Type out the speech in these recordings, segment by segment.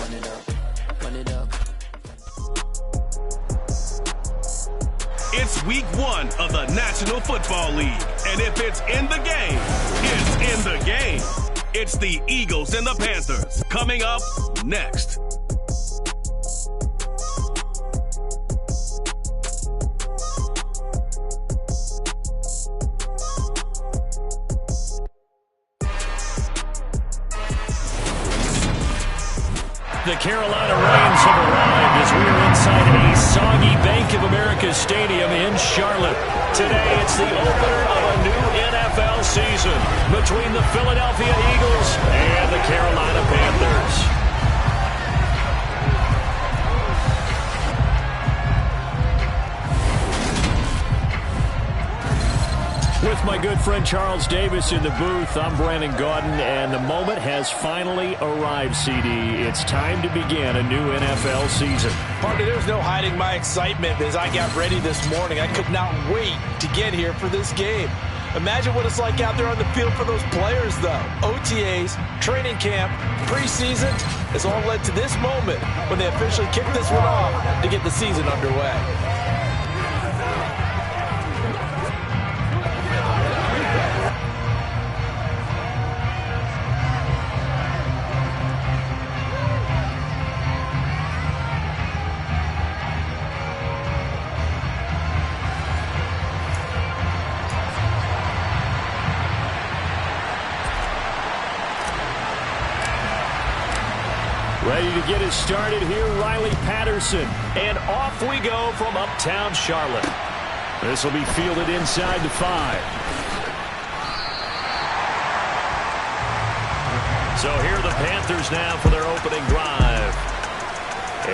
Run it up, run it up. It's week 1 of the National Football League. And if it's in the game, it's in the game. It's the Eagles and the Panthers coming up next. The Carolina Rains have arrived as we are inside a soggy Bank of America Stadium in Charlotte. Today, it's the opener of a new NFL season between the Philadelphia Eagles and the Carolina Panthers. With my good friend Charles Davis in the booth, I'm Brandon Gaudin, and the moment has finally arrived, CD. It's time to begin a new NFL season. Partner, there's no hiding my excitement as I got ready this morning. I could not wait to get here for this game. Imagine what it's like out there on the field for those players, though. OTAs, training camp, preseason, it's all led to this moment when they officially kick this one off to get the season underway. Ready to get us started here, Riley Patterson. And off we go from uptown Charlotte. This will be fielded inside the 5. So here are the Panthers now for their opening drive.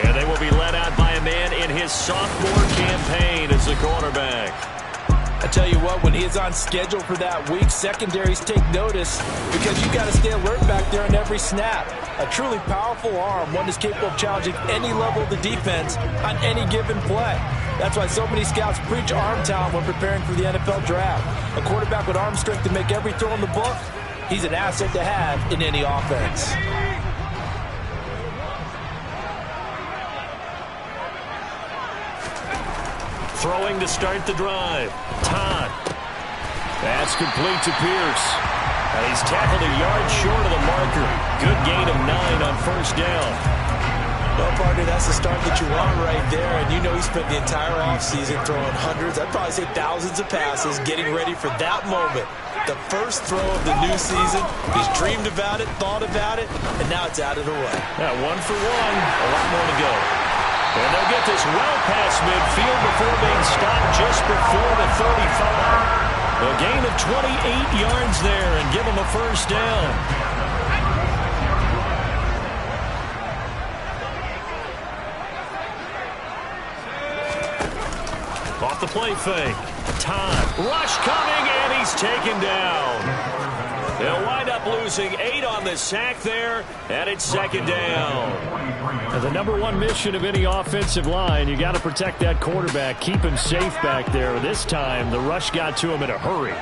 And they will be led out by a man in his sophomore campaign as the quarterback. I tell you what, when he is on schedule for that week, secondaries take notice because you've got to stay alert back there on every snap. A truly powerful arm, one that's capable of challenging any level of the defense on any given play. That's why so many scouts preach arm talent when preparing for the NFL draft. A quarterback with arm strength to make every throw in the book, he's an asset to have in any offense. Throwing to start the drive. Todd. That's complete to Pierce. And he's tackled a yard short of the marker. Good gain of 9 on first down. Well, partner, that's the start that you want right there. And you know he spent the entire offseason throwing hundreds, I'd probably say thousands of passes, getting ready for that moment. The first throw of the new season. He's dreamed about it, thought about it, and now it's out of the way. Yeah, 1 for 1. A lot more to go. And they'll get this well past midfield before being stopped just before the 35. A gain of 28 yards there and give them a first down. Off the play fake. Todd. Rush coming, and he's taken down. They'll wind up losing 8 on the sack there, and it's second down. Now, the number one mission of any offensive line, you got to protect that quarterback, keep him safe back there. This time, the rush got to him in a hurry.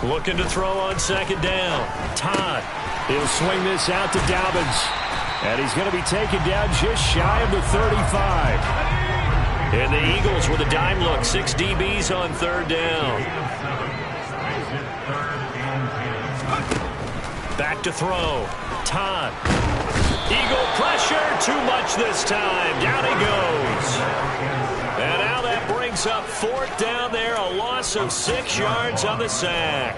Looking to throw on second down. Todd. He'll swing this out to Dobbins. And he's going to be taken down just shy of the 35. And the Eagles with a dime look. 6 DBs on third down. Back to throw. Todd. Eagle pressure. Too much this time. Down he goes. And now that brings up fourth down there. A loss of 6 yards on the sack.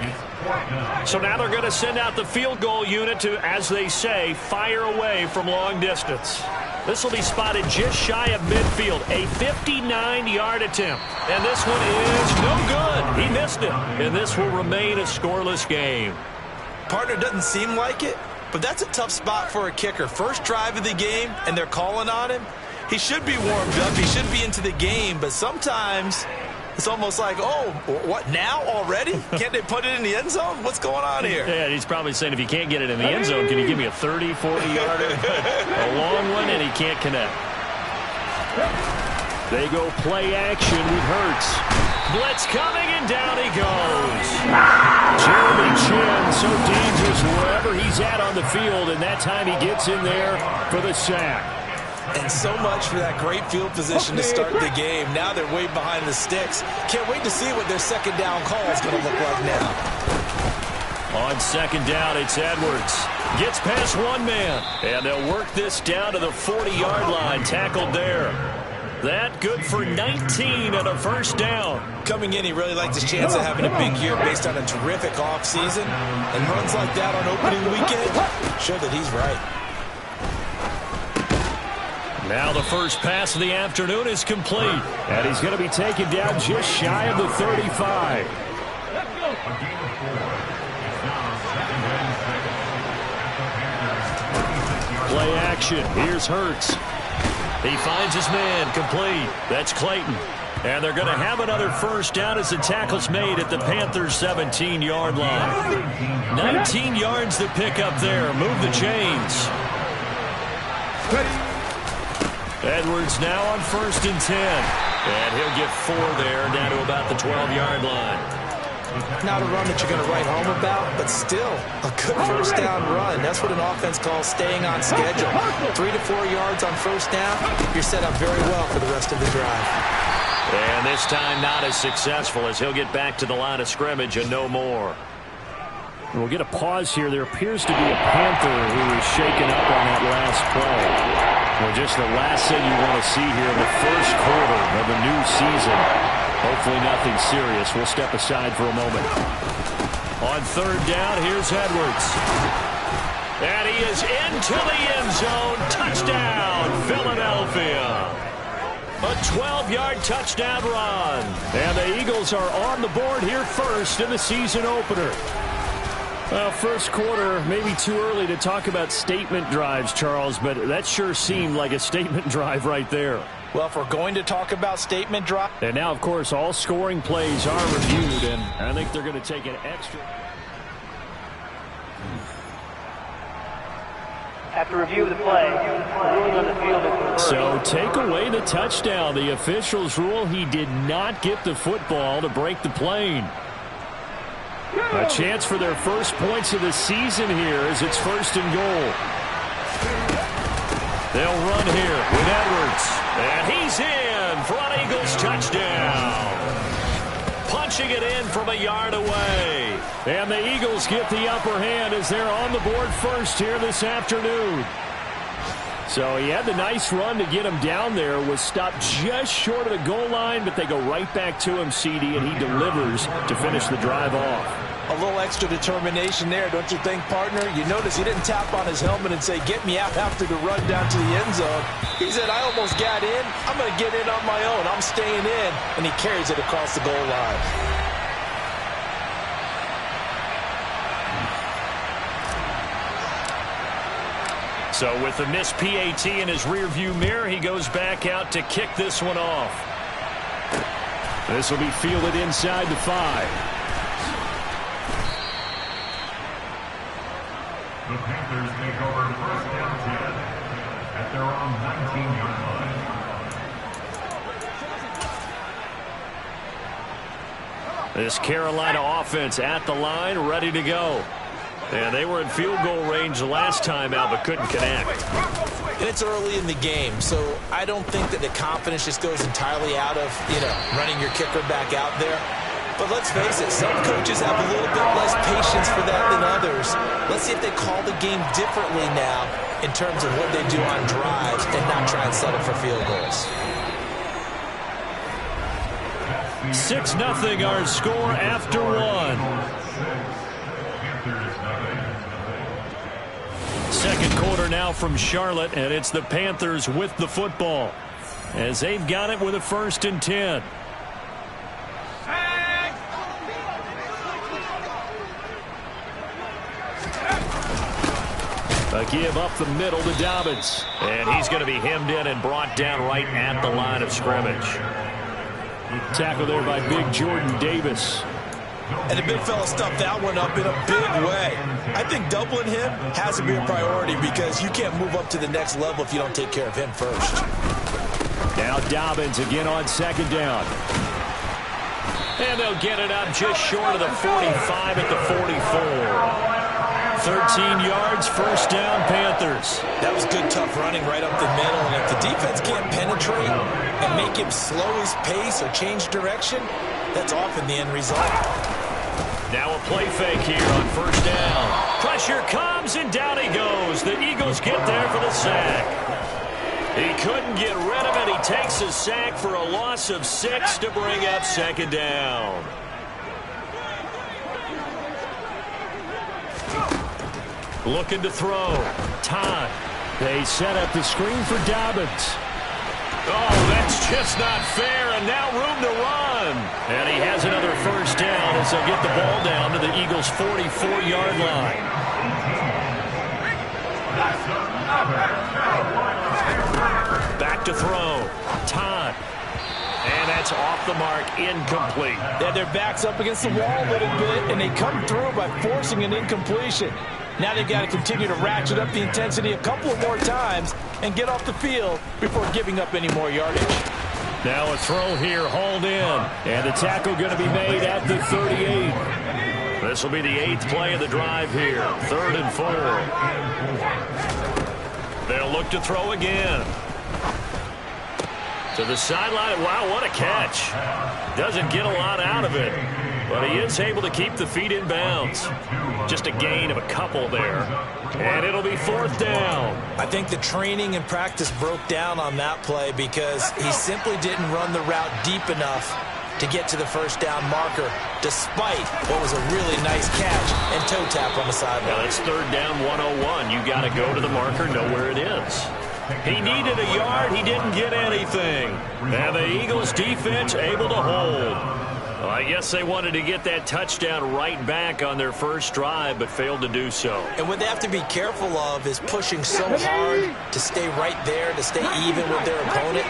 So now they're going to send out the field goal unit to, as they say, fire away from long distance. This will be spotted just shy of midfield. A 59-yard attempt. And this one is no good. He missed it. And this will remain a scoreless game. Partner, doesn't seem like it, but that's a tough spot for a kicker. First drive of the game, and they're calling on him. He should be warmed up. He should be into the game, but sometimes it's almost like, oh, what, now already? Can't they put it in the end zone? What's going on here? Yeah, he's probably saying, if you can't get it in the end zone, can you give me a 30, 40-yarder? A long one, and he can't connect. They go play action with Hurts. Blitz coming, and down he goes. Jeremy Chin, so dangerous wherever he's at on the field, and that time he gets in there for the sack. And so much for that great field position to start the game. Now they're way behind the sticks. Can't wait to see what their second down call is going to look like now. On second down, it's Edwards. Gets past one man, and they'll work this down to the 40-yard line. Tackled there. That good for 19 and a first down. Coming in, he really liked his chance of having a big year based on a terrific offseason. And runs like that on opening weekend show that he's right. Now the first pass of the afternoon is complete. And he's going to be taken down just shy of the 35. Play action. Here's Hurts. He finds his man, complete. That's Clayton. And they're going to have another first down as the tackle's made at the Panthers' 17-yard line. 19 yards to pick up there. Move the chains. Edwards now on 1st and 10. And he'll get 4 there, down to about the 12-yard line. Not a run that you're going to write home about, but still a good first down run. That's what an offense calls staying on schedule. 3 to 4 yards on first down, you're set up very well for the rest of the drive. And this time not as successful as he'll get back to the line of scrimmage and no more. We'll get a pause here. There appears to be a Panther who is shaken up on that last play. Well, just the last thing you want to see here in the first quarter of the new season. Hopefully nothing serious. We'll step aside for a moment. On third down, here's Edwards. And he is into the end zone. Touchdown, Philadelphia. A 12-yard touchdown run. And the Eagles are on the board here first in the season opener. Well, first quarter, maybe too early to talk about statement drives, Charles, but that sure seemed like a statement drive right there. Well, if we're going to talk about statement drive. And now, of course, all scoring plays are reviewed, and I think they're going to take an extra. After review of the play, the ruling on the field is reversed. So take away the touchdown. The officials rule he did not get the football to break the plane. A chance for their first points of the season here as it's 1st and goal. They'll run here with Edwards. And he's in for an Eagles touchdown. Punching it in from a yard away. And the Eagles get the upper hand as they're on the board first here this afternoon. So he had the nice run to get him down there, was stopped just short of the goal line, but they go right back to him, CD, and he delivers to finish the drive off. A little extra determination there, don't you think, partner? You notice he didn't tap on his helmet and say, get me out after the run down to the end zone. He said, I almost got in. I'm going to get in on my own. I'm staying in. And he carries it across the goal line. So with the missed PAT in his rearview mirror, he goes back out to kick this one off. This will be fielded inside the 5. The Panthers take over 1st down 10 at their own 19-yard line. This Carolina offense at the line, ready to go. And they were in field goal range the last time out, but couldn't connect. And it's early in the game, so I don't think that the confidence just goes entirely out of, running your kicker back out there. But let's face it, some coaches have a little bit less patience for that than others. Let's see if they call the game differently now in terms of what they do on drives and not try and settle for field goals. 6-0 our score after 1. Second quarter now from Charlotte, and it's the Panthers with the football as they've got it with a 1st and 10. A give up the middle to Dobbins. And he's going to be hemmed in and brought down right at the line of scrimmage. Tackle there by big Jordan Davis. And the big fella stuffed that one up in a big way. I think doubling him has to be a priority because you can't move up to the next level if you don't take care of him first. Now Dobbins again on 2nd down. And they'll get it up just short of the 45 at the 44. 13 yards, first down, Panthers. That was good, tough running right up the middle. And if the defense can't penetrate and make him slow his pace or change direction, that's often the end result. Now a play fake here on first down. Pressure comes, and down he goes. The Eagles get there for the sack. He couldn't get rid of it. He takes a sack for a loss of 6 to bring up second down. Looking to throw. Todd. They set up the screen for Dobbins. Oh, that's just not fair, and now room to run. And he has another first down as they'll get the ball down to the Eagles' 44-yard line. Back to throw. Todd. And that's off the mark, incomplete. Yeah, their back's up against the wall a little bit, and they come through by forcing an incompletion. Now they've got to continue to ratchet up the intensity a couple of more times and get off the field before giving up any more yardage. Now a throw here, hauled in, and the tackle going to be made at the 38. This will be the 8th play of the drive here, 3rd and 4. They'll look to throw again. To the sideline. Wow, what a catch. Doesn't get a lot out of it, but he is able to keep the feet in bounds. Just a gain of a couple there. And it'll be 4th down. I think the training and practice broke down on that play because he simply didn't run the route deep enough to get to the first down marker, despite what was a really nice catch and toe tap on the sideline. Now it's 3rd down, 101. You got to go to the marker, know where it is. He needed a yard. He didn't get anything. And the Eagles defense able to hold. Well, I guess they wanted to get that touchdown right back on their first drive, but failed to do so. And what they have to be careful of is pushing so hard to stay right there, to stay even with their opponent,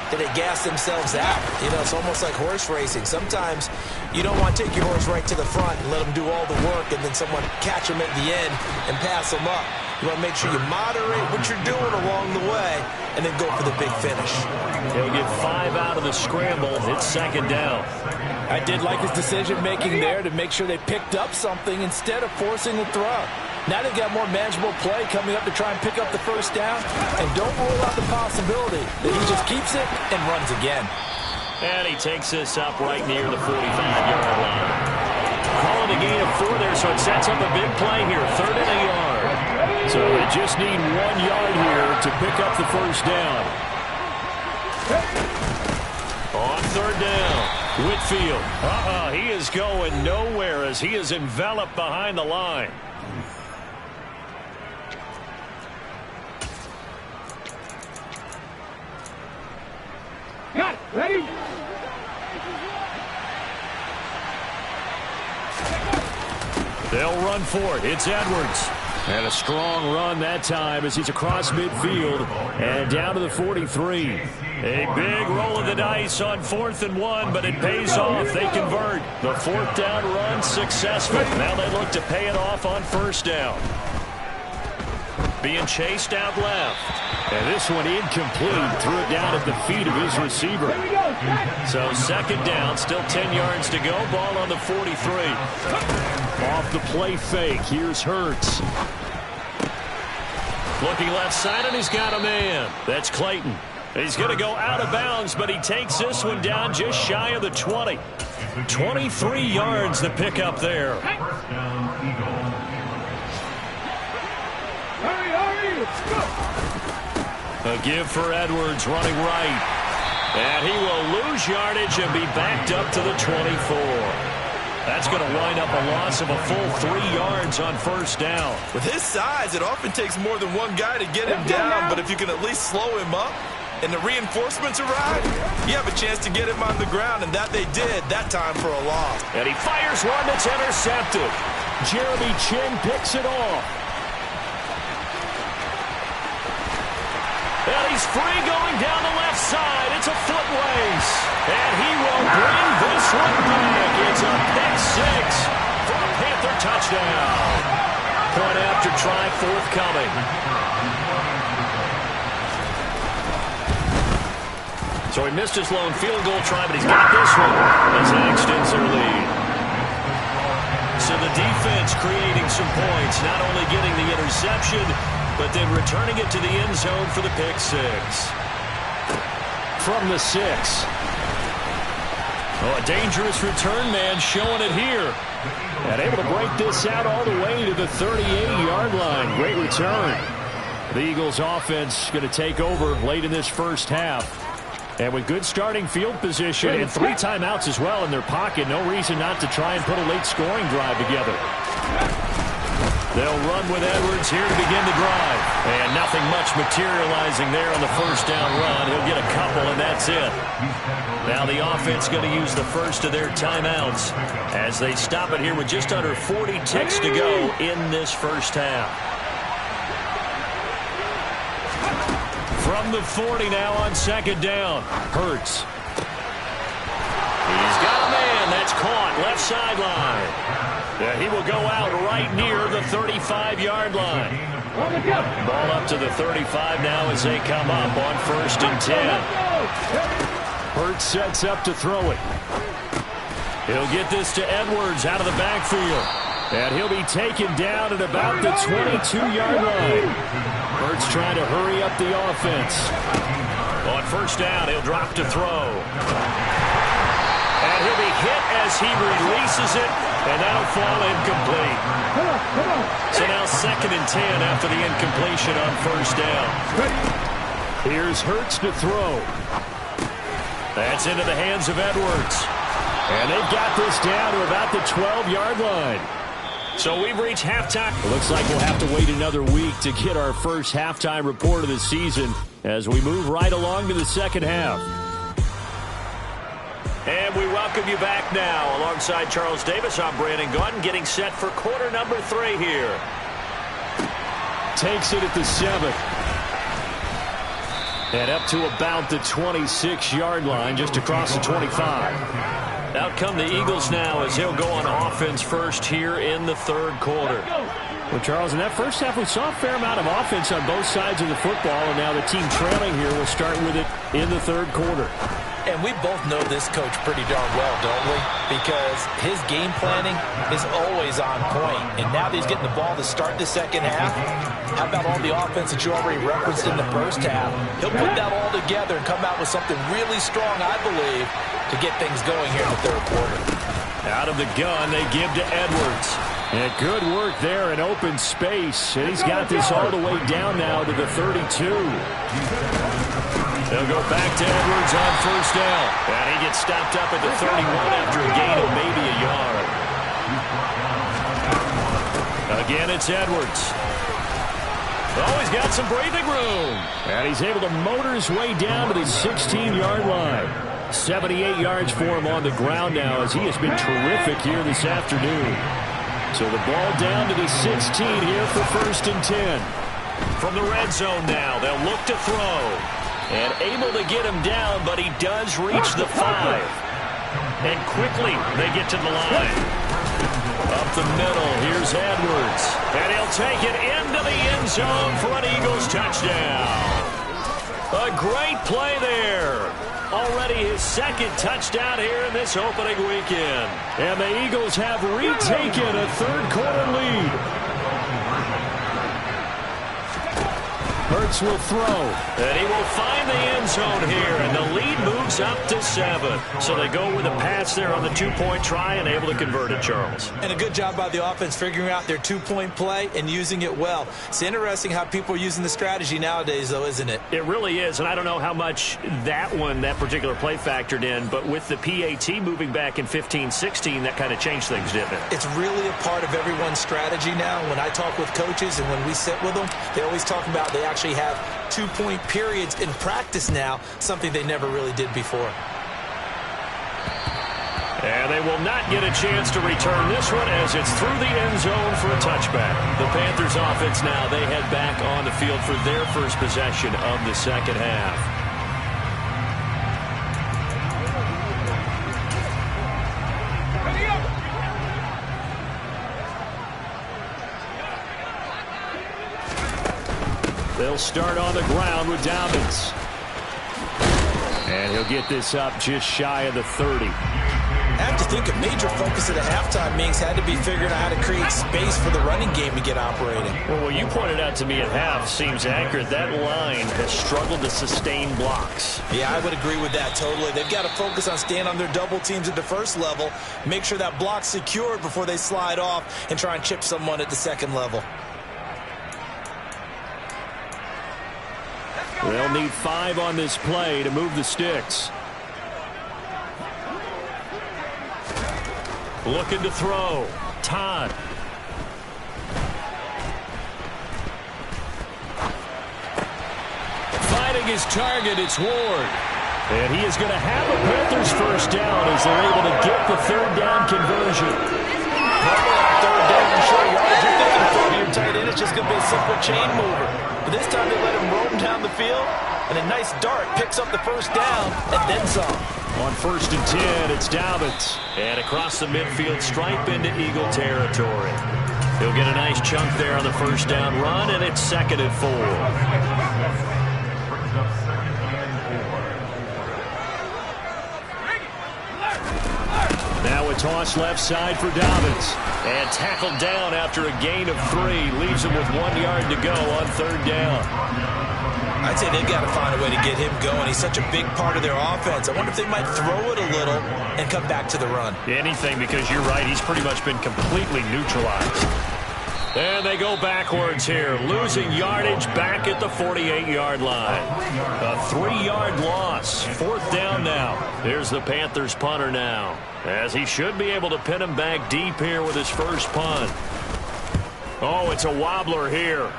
that they gas themselves out. You know, it's almost like horse racing. Sometimes you don't want to take your horse right to the front and let them do all the work, and then someone catch them at the end and pass them up. You want to make sure you moderate what you're doing along the way and then go for the big finish. He'll get 5 out of the scramble. It's 2nd down. I did like his decision-making there to make sure they picked up something instead of forcing the throw. Now they've got more manageable play coming up to try and pick up the first down. And don't rule out the possibility that he just keeps it and runs again. And he takes this up right near the 45-yard line. Calling a gain of 4 there, so it sets up a big play here. 3rd and a yard. So they just need 1 yard here to pick up the first down. On 3rd down, Whitfield. He is going nowhere as he is enveloped behind the line. Got it. Ready? They'll run for it. It's Edwards. And a strong run that time as he's across midfield and down to the 43. A big roll of the dice on 4th and 1, but it pays off. They convert. The 4th down run successful. Now they look to pay it off on 1st down. Being chased out left. And this one incomplete. Threw it down at the feet of his receiver. So 2nd down, still 10 yards to go. Ball on the 43. Off the play fake. Here's Hurts. Looking left side, and he's got a man. That's Clayton. He's going to go out of bounds, but he takes this one down just shy of the 20. 23 yards to pick up there. A give for Edwards running right. And he will lose yardage and be backed up to the 24. That's going to wind up a loss of a full 3 yards on 1st down. With his size, it often takes more than one guy to get him down, but if you can at least slow him up and the reinforcements arrive, you have a chance to get him on the ground, and that they did that time for a loss. And he fires one that's intercepted. Jeremy Chin picks it off. And he's free going down the left side. It's a foot race. And he will bring this one back. It's a pick 6 for a Panther touchdown. Point after try forthcoming. So he missed his lone field goal try, but he's got this one as he extends their lead. So the the defense creating some points, not only getting the interception, but then returning it to the end zone for the pick six. From the 6. Oh, a dangerous return man showing it here. And able to break this out all the way to the 38-yard line. Great return. The Eagles offense going to take over late in this first half. And with good starting field position and 3 timeouts as well in their pocket, no reason not to try and put a late scoring drive together. They'll run with Edwards here to begin the drive. And nothing much materializing there on the first down run. He'll get a couple, and that's it. Now the offense going to use the first of their timeouts as they stop it here with just under 40 ticks to go in this first half. From the 40 now on second down. Hurts. He's got a man. That's caught. Left sideline. Yeah, he will go out right near the 35-yard line. Ball up to the 35 now as they come up on 1st and 10. Hurts sets up to throw it. He'll get this to Edwards out of the backfield. And he'll be taken down at about the 22-yard line. Hurts trying to hurry up the offense. On 1st down, he'll drop to throw. And he'll be hit as he releases it, and that'll fall incomplete. So now 2nd and 10 after the incompletion on 1st down. Here's Hurts to throw. That's into the hands of Edwards. And they've got this down to about the 12-yard line. So we've reached halftime. It looks like we'll have to wait another week to get our first halftime report of the season as we move right along to the second half. And we welcome you back now. Alongside Charles Davis, I'm Brandon Gaudin, getting set for quarter number 3 here. Takes it at the 7. And up to about the 26-yard line, just across the 25. Out come the Eagles now as he'll go on offense first here in the 3rd quarter. Well, Charles, in that first half, we saw a fair amount of offense on both sides of the football, and now the team trailing here will start with it in the 3rd quarter. And we both know this coach pretty darn well, don't we? Because his game planning is always on point. And now that he's getting the ball to start the second half, how about all the offense that you already referenced in the first half? He'll put that all together and come out with something really strong, I believe, to get things going here in the 3rd quarter. Out of the gun, they give to Edwards. And good work there in open space. And he's got this all the way down now to the 32. They'll go back to Edwards on 1st down. And he gets stopped up at the 31 after a gain of maybe a yard. Again, it's Edwards. Oh, he's got some breathing room. And he's able to motor his way down to the 16-yard line. 78 yards for him on the ground now as he has been terrific here this afternoon. So the ball down to the 16 here for 1st and 10. From the red zone now, they'll look to throw. And able to get him down, but he does reach the 5. And quickly they get to the line. Up the middle, here's Edwards. And he'll take it into the end zone for an Eagles touchdown. A great play there. Already his 2nd touchdown here in this opening weekend. And the Eagles have retaken a 3rd quarter lead. Hurts will throw. And he will find the end zone here. And the lead moves up to 7. So they go with a pass there on the 2-point try and able to convert it, Charles. And a good job by the offense figuring out their 2-point play and using it well. It's interesting how people are using the strategy nowadays, though, isn't it? It really is. And I don't know how much that particular play factored in. But with the PAT moving back in 15-16, that kind of changed things, didn't it? It's really a part of everyone's strategy now. When I talk with coaches and when we sit with them, they always talk about they actually have 2-point periods in practice now, something they never really did before. And they will not get a chance to return this one as it's through the end zone for a touchback. The Panthers offense now, they head back on the field for their first possession of the second half. They'll start on the ground with Dobbins. And he'll get this up just shy of the 30. I have to think a major focus of the halftime meetings had to be figuring out how to create space for the running game to get operating. Well, what you pointed out to me at half seems accurate. That line has struggled to sustain blocks. Yeah, I would agree with that totally. They've got to focus on staying on their double teams at the first level, make sure that block's secured before they slide off and try and chip someone at the second level. They'll need 5 on this play to move the sticks. Looking to throw. Todd. Finding his target, it's Ward. And he is going to have a Panthers first down as they're able to get the third down conversion. Third down and short yardage, you're thinking throw to your tight end, it's just going to be a simple chain mover. But this time they let him roam down the field, and a nice dart picks up the first down and then some. On 1st and 10, it's Dobbins. And across the midfield stripe into Eagle territory. He'll get a nice chunk there on the first down run, and it's 2nd and 4. Now a toss left side for Dobbins. And tackled down after a gain of 3. Leaves him with 1 yard to go on 3rd down. I'd say they've got to find a way to get him going. He's such a big part of their offense. I wonder if they might throw it a little and come back to the run. Anything, because you're right. He's pretty much been completely neutralized. And they go backwards here, losing yardage back at the 48-yard line. A 3-yard loss. 4th down now. Here's the Panthers punter now, as he should be able to pin him back deep here with his first punt. Oh, it's a wobbler here.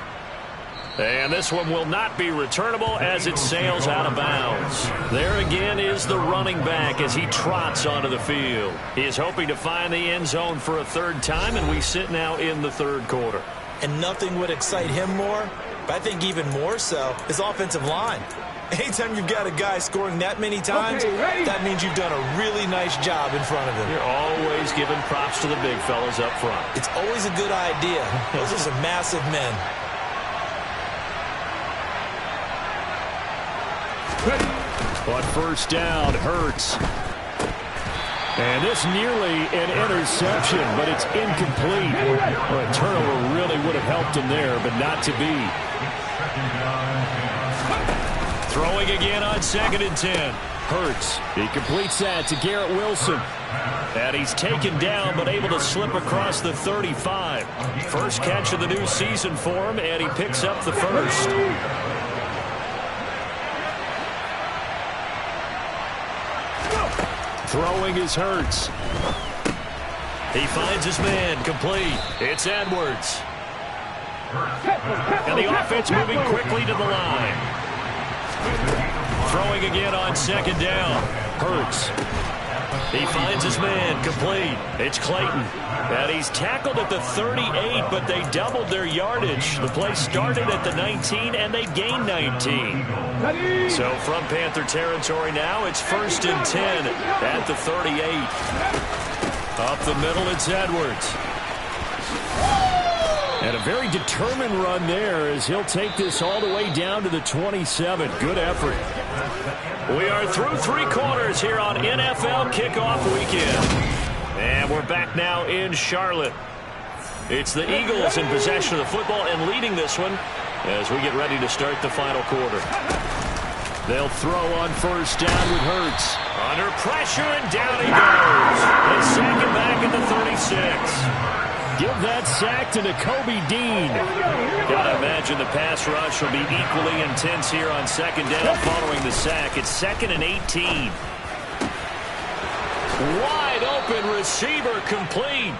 And this one will not be returnable as it sails out of bounds. There again is the running back as he trots onto the field. He is hoping to find the end zone for a 3rd time, and we sit now in the 3rd quarter. And nothing would excite him more, but I think even more so, his offensive line. Anytime you've got a guy scoring that many times, that means you've done a really nice job in front of him. You're always giving props to the big fellas up front. It's always a good idea. Those are some massive men. On 1st down, Hurts. And this nearly an interception, but it's incomplete. Well, a turnover really would have helped him there, but not to be. Throwing again on 2nd and 10. Hurts. He completes that to Garrett Wilson. And he's taken down, but able to slip across the 35. First catch of the new season for him, and he picks up the first. Throwing is Hurts. He finds his man, complete. It's Edwards. And the offense moving quickly to the line. Throwing again on 2nd down. Hurts. He finds his man, complete. It's Clayton. And he's tackled at the 38, but they doubled their yardage. The play started at the 19, and they gained 19. So from Panther territory now, it's 1st and 10 at the 38. Up the middle, it's Edwards. And a very determined run there as he'll take this all the way down to the 27. Good effort. We are through 3 quarters here on NFL Kickoff Weekend. And we're back now in Charlotte. It's the Eagles in possession of the football and leading this one as we get ready to start the final quarter. They'll throw on 1st down with Hurts. Under pressure, and down he goes. They sack him back at the 36. Give that sack to Nakobe Dean. Gotta imagine the pass rush will be equally intense here on 2nd down following the sack. It's 2nd and 18. Wide open receiver, complete.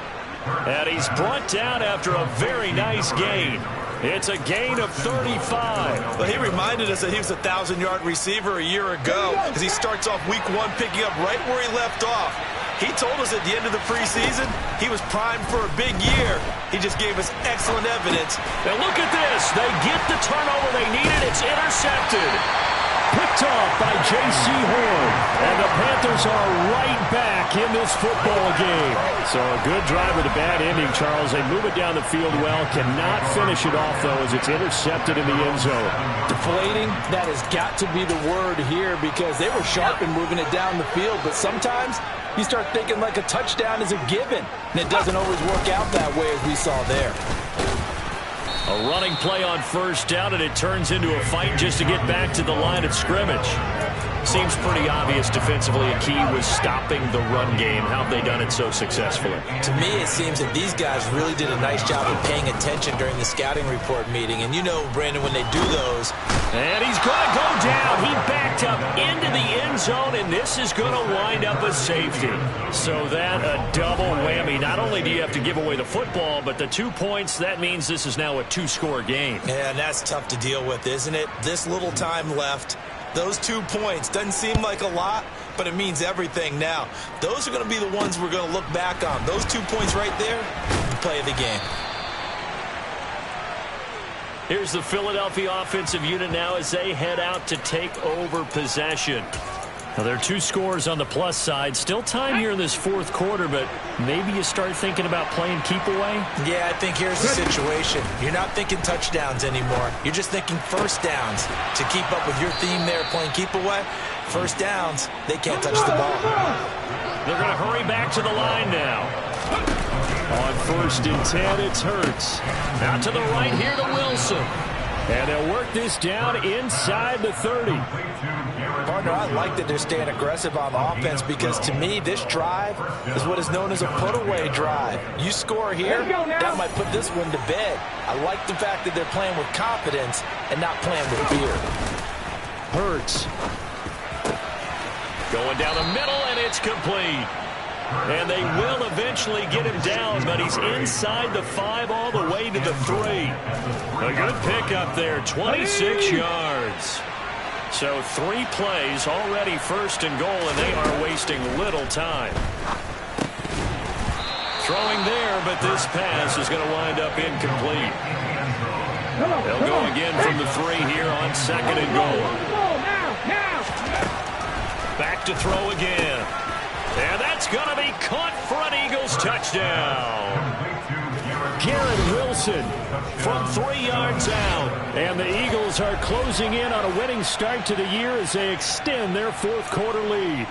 And he's brought down after a very nice gain. It's a gain of 35. Well, he reminded us that he was a 1,000-yard receiver a year ago as he starts off week 1 picking up right where he left off. He told us at the end of the preseason he was primed for a big year. He just gave us excellent evidence. Now look at this. They get the turnover they needed. It's intercepted. Picked off by J.C. Horn. And the Panthers are right back in this football game. So a good drive with a bad ending, Charles. They move it down the field well. Cannot finish it off, though, as it's intercepted in the end zone. Deflating, that has got to be the word here because they were sharp in moving it down the field. But sometimes You start thinking like a touchdown is a given, and it doesn't always work out that way as we saw there. A running play on first down, and it turns into a fight just to get back to the line of scrimmage. Seems pretty obvious defensively a key was stopping the run game. How have they done it so successfully? To me, it seems that these guys really did a nice job of paying attention during the scouting report meeting. And you know, Brandon, when they do those. And he's going to go down. He backed up into the end zone, and this is going to wind up a safety. So that a double whammy. Not only do you have to give away the football, but the 2 points, that means this is now a 2-score game. Yeah, and that's tough to deal with, isn't it? This little time left. Those 2 points doesn't seem like a lot, but it means everything now. Those are going to be the ones we're going to look back on. Those 2 points right there, the play of the game. Here's the Philadelphia offensive unit now as they head out to take over possession. Now, there are 2 scores on the plus side. Still time here in this fourth quarter, but maybe you start thinking about playing keep away? Yeah, I think here's the situation. You're not thinking touchdowns anymore. You're just thinking first downs. To keep up with your theme there, playing keep away, first downs, they can't touch the ball. They're going to hurry back to the line now. On 1st and 10, it's Hurts. Out to the right here to Wilson. And they'll work this down inside the 30. Partner, I like that they're staying aggressive on offense because, to me, this drive is what is known as a put-away drive. You score here, that might put this one to bed. I like the fact that they're playing with confidence and not playing with fear. Hurts. Going down the middle, and it's complete. And they will eventually get him down, but he's inside the 5 all the way to the 3. A good pickup there, 26 yards. So 3 plays, already 1st and goal, and they are wasting little time. Throwing there, but this pass is going to wind up incomplete. They'll go again from the 3 here on 2nd and goal. Back to throw again. And that's going to be caught for an Eagles touchdown. Garrett Wilson from 3 yards out. And the Eagles are closing in on a winning start to the year as they extend their 4th quarter lead.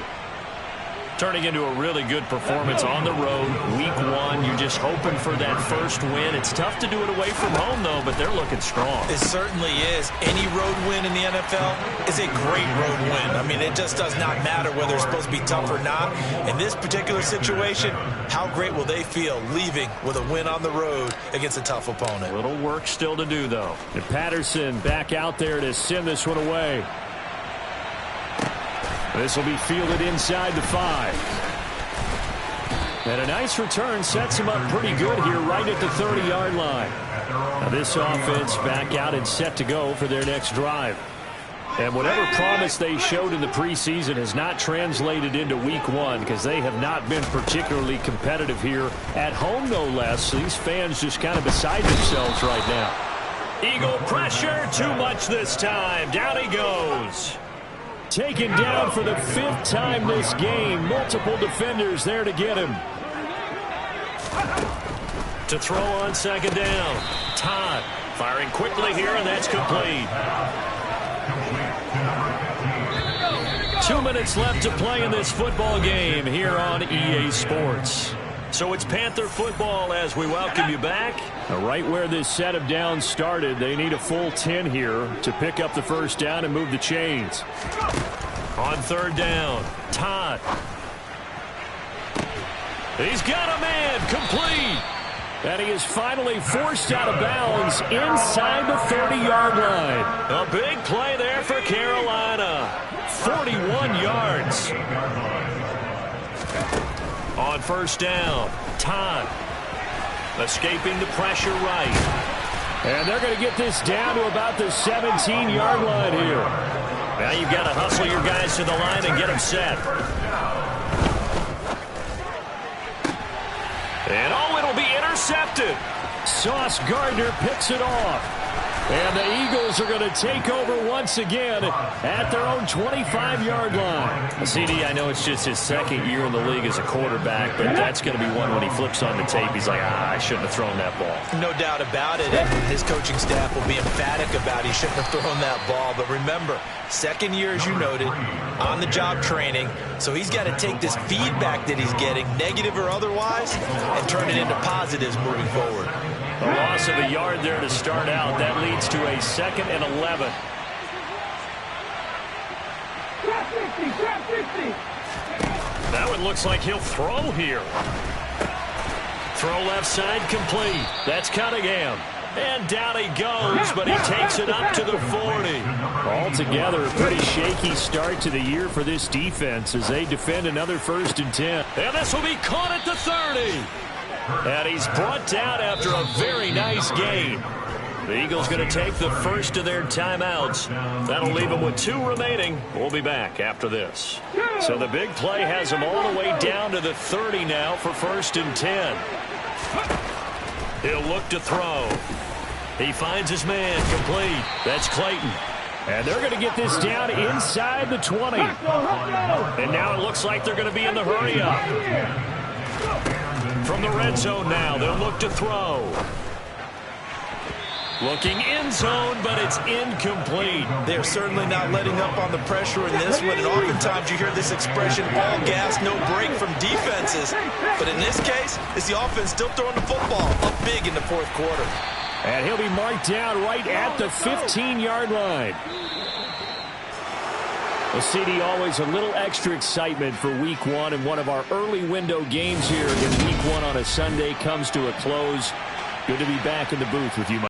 Turning into a really good performance on the road. Week 1, you're just hoping for that first win. It's tough to do it away from home, though, but they're looking strong. It certainly is. Any road win in the NFL is a great road win. I mean, it just does not matter whether it's supposed to be tough or not. In this particular situation, how great will they feel leaving with a win on the road against a tough opponent? Little work still to do, though. And Patterson back out there to send this one away. This will be fielded inside the 5. And a nice return sets him up pretty good here right at the 30-yard line. Now this offense back out and set to go for their next drive. And whatever promise they showed in the preseason has not translated into week 1 because they have not been particularly competitive here at home, no less. These fans just kind of beside themselves right now. Eagle pressure, too much this time. Down he goes. Taken down for the 5th time this game. Multiple defenders there to get him. To throw on 2nd down. Todd firing quickly here, and that's complete. 2 minutes left to play in this football game here on EA Sports. So it's Panther football as we welcome you back. Right where this set of downs started, they need a full 10 here to pick up the first down and move the chains. On 3rd down, Todd. He's got a man, complete. And he is finally forced out of bounds inside the 30-yard line. A big play there for Carolina. 41 yards. On 1st down, Todd escaping the pressure right. And they're going to get this down to about the 17-yard line here. Now you've got to hustle your guys to the line and get them set. And oh, it'll be intercepted. Sauce Gardner picks it off. And the Eagles are going to take over once again at their own 25-yard line. Well, CD, I know it's just his second year in the league as a quarterback, but that's going to be one when he flips on the tape. He's like, I shouldn't have thrown that ball. No doubt about it, and his coaching staff will be emphatic about he shouldn't have thrown that ball. But remember, second year, as you noted, on-the-job training, so he's got to take this feedback that he's getting, negative or otherwise, and turn it into positives moving forward. A loss of a yard there to start out. That leads to a 2nd and 11. That one looks like he'll throw here. Throw left side complete. That's Cunningham. And down he goes, but he takes it up to the 40. Altogether, a pretty shaky start to the year for this defense as they defend another 1st and 10. And this will be caught at the 30. And he's brought down after a very nice gain. The Eagles going to take the first of their timeouts. That'll leave them with 2 remaining. We'll be back after this. So the big play has them all the way down to the 30 now for 1st and 10. He'll look to throw. He finds his man complete. That's Clayton. And they're going to get this down inside the 20. And now it looks like they're going to be in the hurry-up. From the red zone now, they'll look to throw. Looking in zone, but it's incomplete. They're certainly not letting up on the pressure in this one, and oftentimes you hear this expression, all gas, no break from defenses. But in this case, it's the offense still throwing the football up big in the 4th quarter. And he'll be marked down right at the 15-yard line. Well, CD, always a little extra excitement for Week 1, and one of our early window games here in Week 1 on a Sunday comes to a close. Good to be back in the booth with you, Mike.